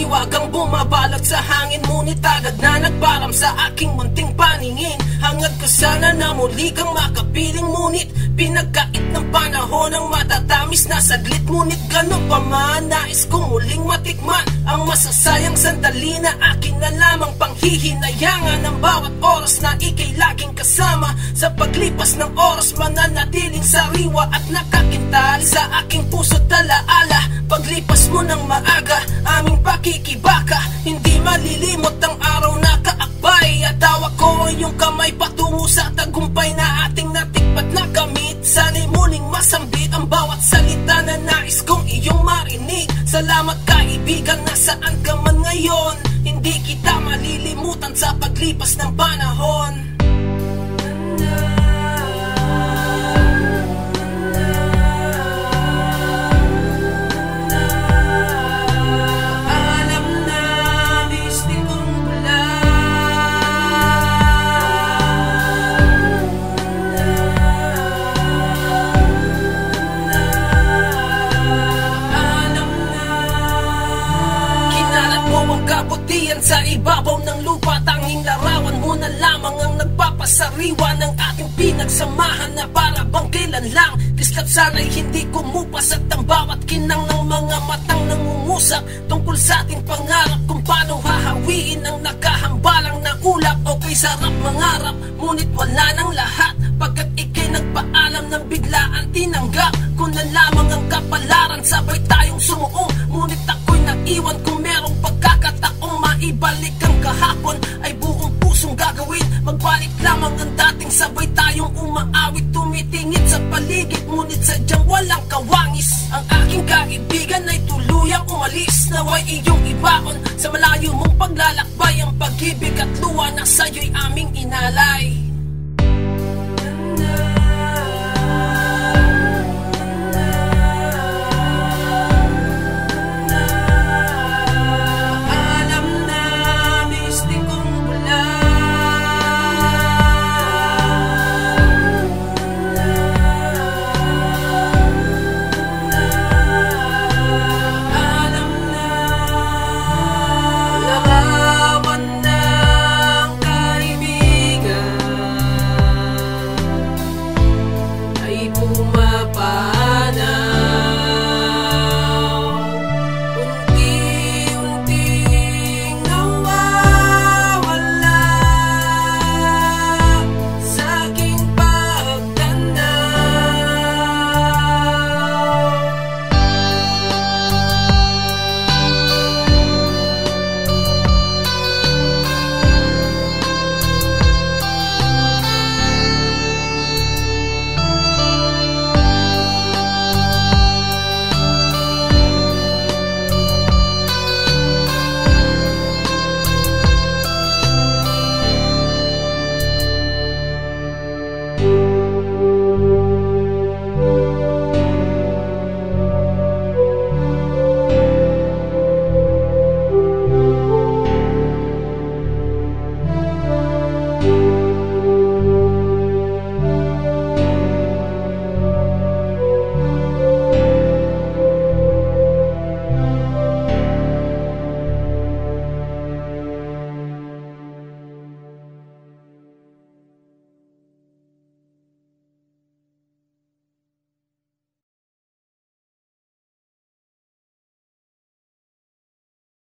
liwagang bumabalot sa hangin, ngunit agad na nagbaram sa aking munting paningin. Hangad ko sana na muli kang makapiling, ngunit pinagkait ng panahon ang matatamis na saglit. Ngunit ganun pa man, nais kong muling matikman ang masasayang sandali na akin na lamang panghihinayangan. Ng bawat oras na ika'y laging kasama, sa paglipas ng oras mananatiling sariwa at nakakintal sa aking puso't alaala. Paglipas mo ng maaga, aming pakikibaka, hindi malilimot ang araw na kaakbay. At hawak ko ang iyong kamay patungo sa tagumpay na ating natikpat na kamit. Sana'y muling masambit ang bawat salita na nais kong iyong marinig. Salamat kaibigan, nasaan ka man ngayon, hindi kita malilimutan sa paglipas ng panahon. Kabutihan sa ibabaw ng lupa, tanging larawan mo na lamang ang nagpapasariwa ng ating pinagsamahan na para bang kailan lang. Kislap sana'y hindi kumupas at ang bawat kinang ng mga matang nangungusap tungkol sa ating pangarap kung paano hahawiin ang nakahambalang na ulap. Okay, sarap mangarap, ngunit wala ng lahat pagkat ika'y nagpaalam ng biglaan tinanggap ko na lamang ang kapalaran. Sabay tayong sumuong, ngunit ako'y naiwan kung merong pagkakataong maibalik ang kahapon ay buong pusong gagawin. Magbalik lamang ang dating sabay tayong umaawit, tumitingin sa paligid ngunit sadyang walang kawangis. Ang aking kaibigan ay tuluyang umalis, naway iyong ibaon sa malayo mong paglalakbay ang pag-ibig at luha na sa'yo'y aming inalay.